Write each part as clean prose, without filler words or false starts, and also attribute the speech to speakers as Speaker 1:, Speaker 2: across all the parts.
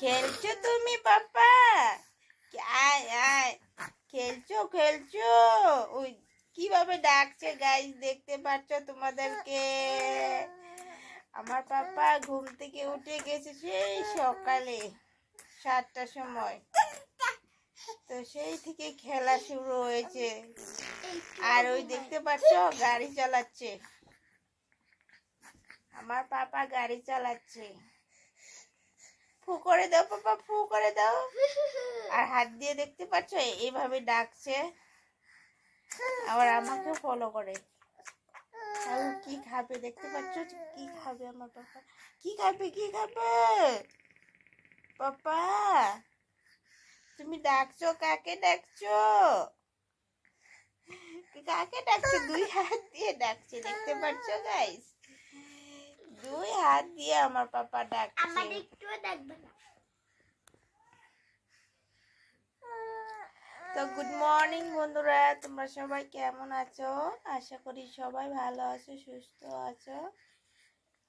Speaker 1: খেলছো তুমি পাপা? আয় আয়, খেলছো খেলছো। ওই কিভাবে ডাকছে গাইস, দেখতে পাচ্ছ তোমাদেরকে? আমার পাপা ঘুম থেকে উঠে গেছে সেই সকালে 7টার সময়, তো সেই থেকে খেলা শুরু হয়েছে। আর ওই দেখতে পাচ্ছ গাড়ি চালাচ্ছে, আমার পাপা গাড়ি চালাচ্ছে। ফু করে দাও পাপা, ফু করে দাও। আর হাত দিয়ে দেখতে পাচ্ছ এইভাবে ডাকছে, আবার আমাকে ফলো করে। আর কি খাবে দেখতে পাচ্ছ, কি খাবে আমার পাপা? কি খাবে, কি খাবে পাপা? তুমি ডাকছো, কাকে ডাকছো? কাকে ডাকছো? দুই হাত দিয়ে ডাকছে, দেখতে পাচ্ছ গাইস? দুই হাত দিয়ে আমার পাপা ডাকছে। আমার একটুও ডাকবে না। তো গুড মর্নিং বন্ধুরা, তোমরা সবাই কেমন আছো? আশা করি সবাই ভালো আছো, সুস্থ আছো।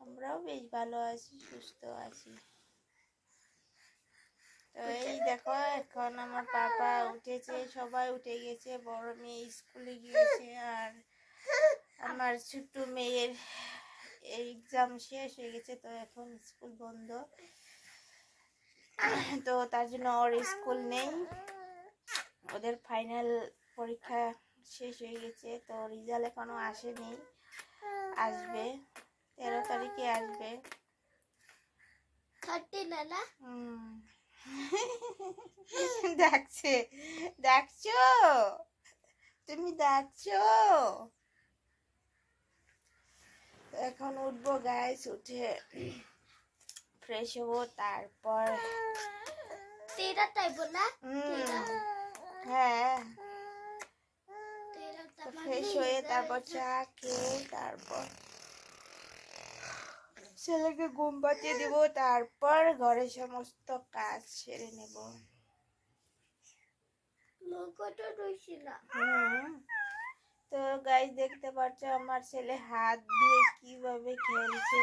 Speaker 1: আমরাও বেশ ভালো আছি, সুস্থ আছি। তো এই দেখো, এখন আমার পাপা উঠেছে, সবাই উঠে গেছে। বড় মেয়ে স্কুলে গিয়েছে, আর আমার ছোট্ট মেয়ের এক্সাম শেষ হয়ে গেছে, তো এখন স্কুল বন্ধ। তো তার জন্য ওর স্কুল নেই, ওদের ফাইনাল পরীক্ষা শেষ হয়ে গেছে, তো রেজাল্ট এখনো আসেনি, আসবে 13 তারিখে আসবে। ডাকছে, ডাকছো তুমি, ডাকছো। এখন উঠবো গাইস, উঠে ফ্রেশ হবো, তারপর হ্যাঁ ফ্রেশ হয়ে তারপর চা খেয়ে তারপর ছেলেকে ঘুম পাঠিয়ে দিব, তারপর ঘরের সমস্ত কাজ সেরে নেব। তো গাইস দেখতে পাচ্ছ আমার ছেলে হাত দিয়ে কিভাবে খেলছে।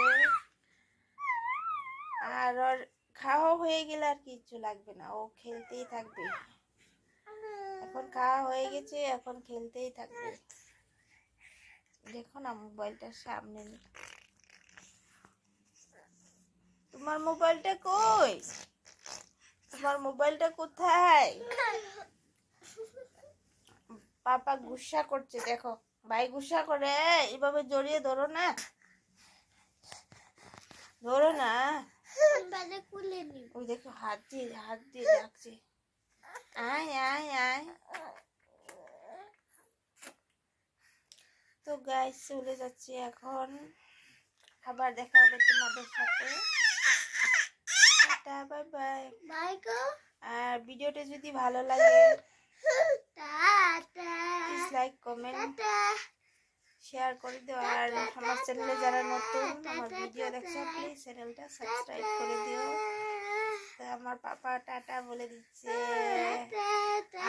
Speaker 1: আর ওর খাওয়া হয়ে গেলে আর কিচ্ছু লাগবে না, ও খেলতেই থাকবে। এখন খাওয়া হয়ে গেছে, এখন খেলতেই থাকবে। দেখো না মোবাইলটা সামনে, তোমার মোবাইলটা কই? তোমার মোবাইলটা কোথায়? পাপা গুসা করছে, দেখো ভাই গুসা করে। এইভাবে জড়িয়ে ধরো না, ধরো না। ওই দেখো হাত দিয়ে ডাকছে, আয় আয় আয়। তো গাইস চলে যাচ্ছি এখন, আবার দেখা হবে তোমাদের সাথে। Tata, bye bye. আর ভিডিওটা যদি ভালো লাগে প্লিজ লাইক কমেন্ট শেয়ার করে দিও। আর আমার চ্যানেলে যারা নতুন আমার ভিডিও দেখছো প্লিজ চ্যানেলটা সাবস্ক্রাইব করে দিও। তো আমার পাপা টাটা বলে দিচ্ছে,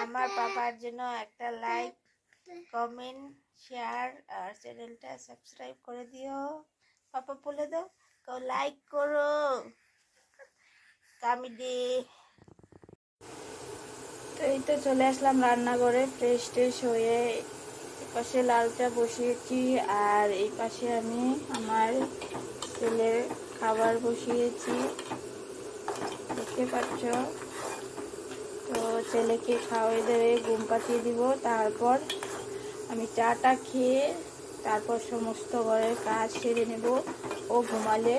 Speaker 1: আমার পাপার জন্য একটা লাইক কমেন্ট শেয়ার আর চ্যানেলটা সাবস্ক্রাইব করে দিও। পাপা বলে দাও, লাইক করো কামিডি। তো এই তো চলে আসলাম রান্নাঘরে, ফ্রেশ ট্রেশ হয়ে পাশে লাউটা বসিয়েছি, আর এই পাশে আমি আমার ছেলের খাবার বসিয়েছি, দেখতে পাচ্ছ। তো ছেলেকে খাওয়াই দেবে, ঘুম পাঠিয়ে দিব, তারপর আমি চাটা খেয়ে তারপর সমস্ত ঘরের কাজ সেরে নেব। ও ঘুমালে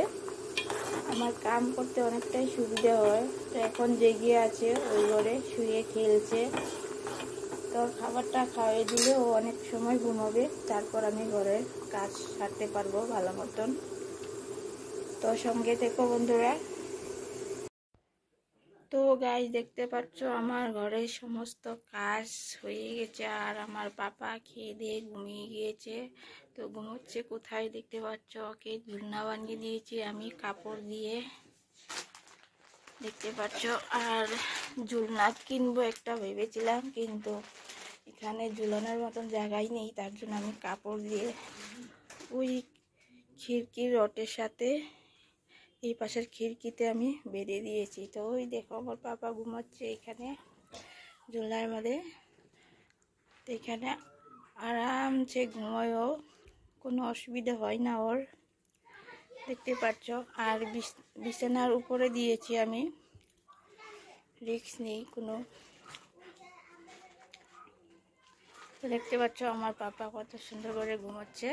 Speaker 1: আমার কাম করতে অনেকটাই সুবিধা হয়। তো এখন জেগে আছে, ওই ঘরে শুয়ে খেলছে। তো খাবারটা খাওয়াই দিলে ও অনেক সময় ঘুমাবে, তারপর আমি ঘরের কাজ সারতে পারবো ভালো মতন। তো সঙ্গে থেকো বন্ধুরা। তো গাইস দেখতে পাচ্ছ আমার ঘরের সমস্ত কাজ হয়ে গেছে, আর আমার পাপা খেয়ে দিয়ে ঘুমিয়ে গিয়েছে। তো ঘুমোচ্ছে কোথায় দেখতে পাচ্ছ, ওকে ঝুলনা বানিয়ে দিয়েছি আমি কাপড় দিয়ে, দেখতে পাচ্ছ। আর ঝুলনা কিনবো একটা ভেবেছিলাম, কিন্তু এখানে ঝুলানোর মতন জায়গাই নেই, তার জন্য আমি কাপড় দিয়ে ওই খিড়কির রটের সাথে এই পাশের খিড়কিতে আমি বেঁধে দিয়েছি। তো ওই দেখো আমার পাপা ঘুমাচ্ছে এখানে ঝোলার মধ্যে। তো এখানে আরামসে ঘুমায়ও, কোনো অসুবিধা হয় না ওর, দেখতে পাচ্ছ। আর বিছানার উপরে দিয়েছি আমি, রিস্ক নেই কোনো। তো দেখতে পাচ্ছ আমার পাপা কত সুন্দর করে ঘুমাচ্ছে।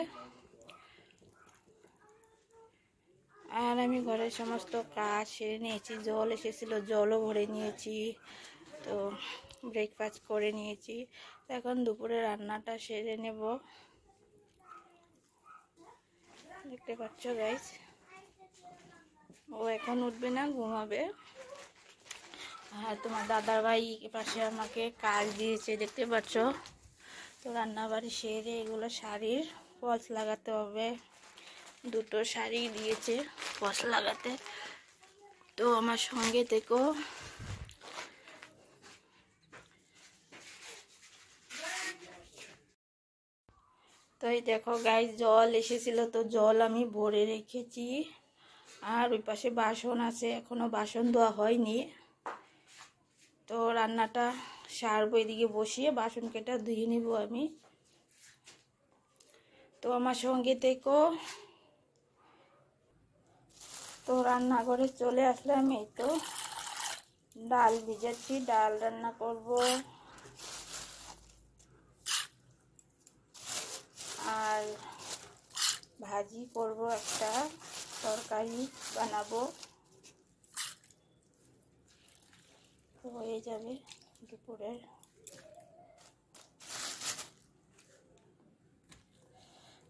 Speaker 1: আর আমি ঘরের সমস্ত কাজ সেরে নিয়েছি, জল এসেছিল জলও ভরে নিয়েছি, তো ব্রেকফাস্ট করে নিয়েছি। এখন দুপুরে রান্নাটা সেরে নেব। দেখতে পাচ্ছ গাইস, ও এখন উঠবে না, ঘুমাবে। আর তোমার দাদার ভাই পাশে আমাকে কাজ দিয়েছে, দেখতে পাচ্ছ। তো রান্নাবাড়ি সেরে এগুলো শাড়ির ফলস লাগাতে হবে। দুটো শাড়ি দিয়েছে ফলস লাগাতে, তো আমার সঙ্গে থেকো। তো এই দেখো গাইস, জল এসেছিল, তো জল আমি ভরে রেখেছি। আর ওই পাশে বাসন আছে, এখনো বাসন ধোয়া হয়নি। তো রান্নাটা সারবো, এদিকে বসিয়ে বাসন কেটা ধুয়ে নিব আমি। তো আমার সঙ্গে থেকো। তো রান্নাঘরে চলে আসলাম। এই তো ডাল ভিজাচ্ছি, ডাল রান্না করব। আর ভাজি করব, একটা তরকারি বানাবো, তো হয়ে যাবে দুপুরের।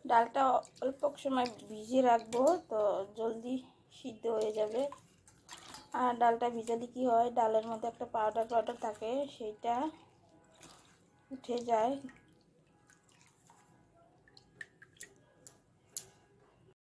Speaker 1: ডালটা অল্প সময় ভিজিয়ে রাখবো, তো জলদি সিদ্ধ হয়ে যাবে। আর ডালটা ভিজালে কি হয়, ডালের মধ্যে একটা পাউডার থাকে, সেইটা উঠে যায়,